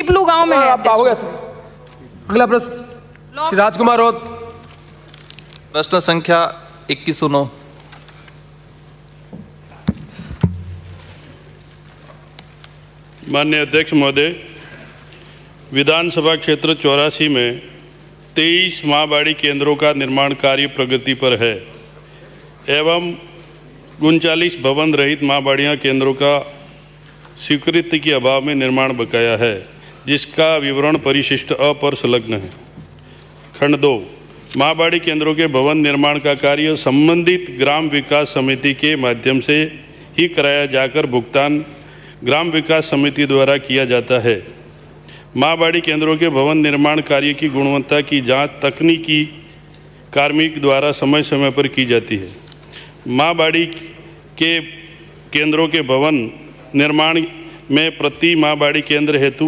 पीपलू गांव में है। आप हो गया। अगला प्रश्न श्री राजकुमार राउत। प्रश्न संख्या 21 सुनो। माननीय अध्यक्ष महोदय, विधानसभा क्षेत्र 84 में 23 माहबाड़ी केंद्रों का निर्माण कार्य प्रगति पर है एवं 39 भवन रहित माहबाड़ियाँ केंद्रों का स्वीकृति के अभाव में निर्माण बकाया है, जिसका विवरण परिशिष्ट अ पर संलग्न है। खंड 2, माहबाड़ी केंद्रों के भवन निर्माण का कार्य संबंधित ग्राम विकास समिति के माध्यम से ही कराया जाकर भुगतान ग्राम विकास समिति द्वारा किया जाता है। माहबाड़ी केंद्रों के भवन निर्माण कार्य की गुणवत्ता की जांच तकनीकी कार्मिक द्वारा समय समय पर की जाती है। माहबाड़ी के केंद्रों के भवन निर्माण में प्रति माहबाड़ी केंद्र हेतु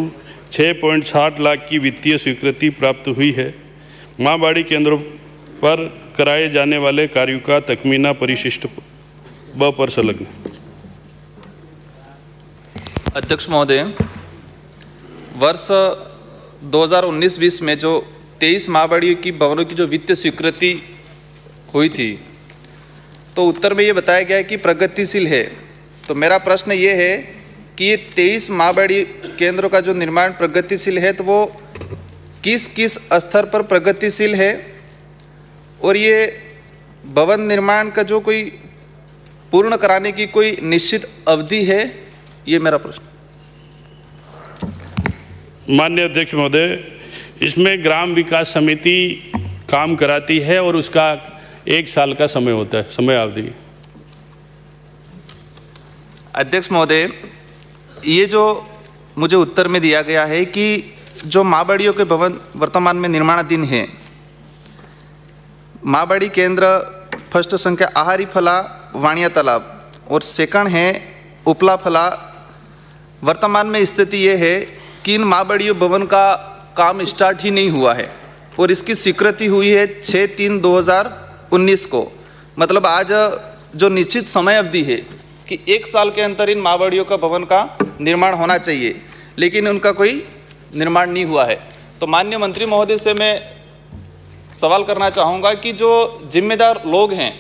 6.60 लाख की वित्तीय स्वीकृति प्राप्त हुई है। माहबाड़ी केंद्रों पर कराए जाने वाले कार्यों का तखमीना परिशिष्ट ब पर संलग्न। अध्यक्ष महोदय, वर्ष 2019-20 में जो 23 माहबाड़ियों की भवनों की जो वित्तीय स्वीकृति हुई थी, तो उत्तर में ये बताया गया है कि प्रगतिशील है। तो मेरा प्रश्न ये है कि ये 23 माहबाड़ी केंद्रों का जो निर्माण प्रगतिशील है, तो वो किस किस स्तर पर प्रगतिशील है, और ये भवन निर्माण का जो कोई पूर्ण कराने की कोई निश्चित अवधि है, ये मेरा प्रश्न। माननीय अध्यक्ष महोदय, इसमें ग्राम विकास समिति काम कराती है और उसका 1 साल का समय होता है, समय अवधि। अध्यक्ष महोदय, ये जो मुझे उत्तर में दिया गया है कि जो माहबाड़ियों के भवन वर्तमान में निर्माणाधीन हैं, माहबाड़ी केंद्र फर्स्ट संख्या आहारी फला वाणिया तालाब और सेकंड है उपला फला, वर्तमान में स्थिति ये है कि इन माहबाड़ियों भवन का काम स्टार्ट ही नहीं हुआ है और इसकी स्वीकृति हुई है 6/3/2019 को। मतलब आज जो निश्चित समय अवधि है कि 1 साल के अंदर इन माहबाड़ियों का भवन का निर्माण होना चाहिए, लेकिन उनका कोई निर्माण नहीं हुआ है। तो माननीय मंत्री महोदय से मैं सवाल करना चाहूँगा कि जो जिम्मेदार लोग हैं,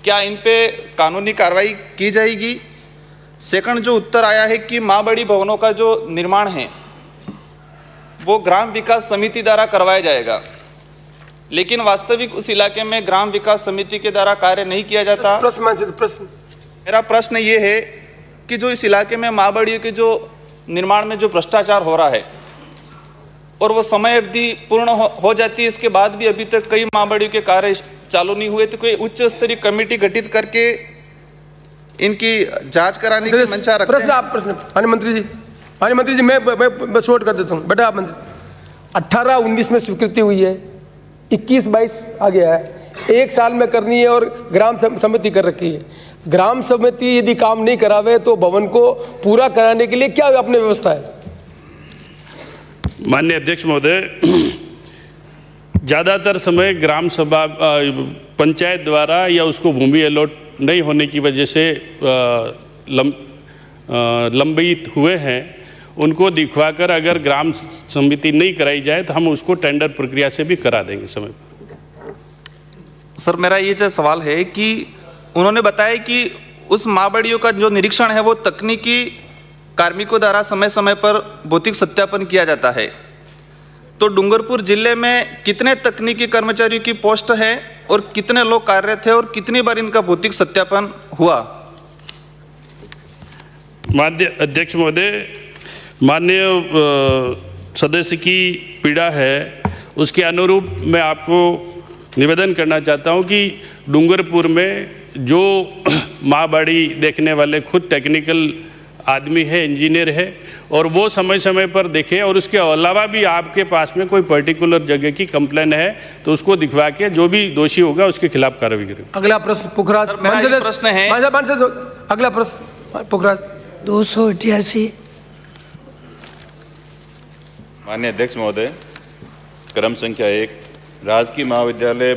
क्या इन पे कानूनी कार्रवाई की जाएगी? सेकंड जो उत्तर आया है कि माहबाड़ी भवनों का जो निर्माण है वो ग्राम विकास समिति द्वारा करवाया जाएगा, लेकिन वास्तविक उस इलाके में ग्राम विकास समिति के द्वारा कार्य नहीं किया जाता। प्रश्न मेरा प्रश्न ये है कि जो इस इलाके में माहबाड़ियों के जो निर्माण में जो भ्रष्टाचार हो रहा है और वो समय अवधि पूर्ण हो जाती है, इसके बाद भी अभी तक कई माहबाड़ियों के कार्य चालू नहीं हुए, तो कोई उच्च स्तरीय कमेटी गठित करके इनकी जांच कराने की मंशा रखते हैं। माननीय मंत्री जी मैं शॉर्ट कर देता हूँ। बेटा आप मंत्री 18-19 में स्वीकृति हुई है, 21-22 आ गया है, 1 साल में करनी है और ग्राम समिति कर रखी है। ग्राम समिति यदि काम नहीं करावे तो भवन को पूरा कराने के लिए क्या अपनी व्यवस्था है? माननीय अध्यक्ष महोदय, ज़्यादातर समय ग्राम सभा पंचायत द्वारा या उसको भूमि अलॉट नहीं होने की वजह से लंबित हुए हैं, उनको दिखवाकर अगर ग्राम समिति नहीं कराई जाए तो हम उसको टेंडर प्रक्रिया से भी करा देंगे समय पर। सर, मेरा ये जो सवाल है कि उन्होंने बताया कि उस माहबाड़ियों का जो निरीक्षण है वो तकनीकी कार्मिकों द्वारा समय समय पर भौतिक सत्यापन किया जाता है। तो डूंगरपुर जिले में कितने तकनीकी कर्मचारियों की पोस्ट है और कितने लोग कार्यरत थे और कितनी बार इनका भौतिक सत्यापन हुआ? माननीय अध्यक्ष महोदय, माननीय सदस्य की पीड़ा है, उसके अनुरूप मैं आपको निवेदन करना चाहता हूं कि डूंगरपुर में जो माहबाड़ी देखने वाले खुद टेक्निकल आदमी है, इंजीनियर है, और वो समय समय पर देखे, और उसके अलावा भी आपके पास में कोई पर्टिकुलर जगह की कंप्लेन है तो उसको दिखवा के जो भी दोषी होगा उसके खिलाफ कार्रवाई करें। अगला प्रश्न पुखराज। प्रश्न है अगला प्रश्न पुखराज 288। माननीय अध्यक्ष महोदय, क्रम संख्या 1, राजकीय महाविद्यालय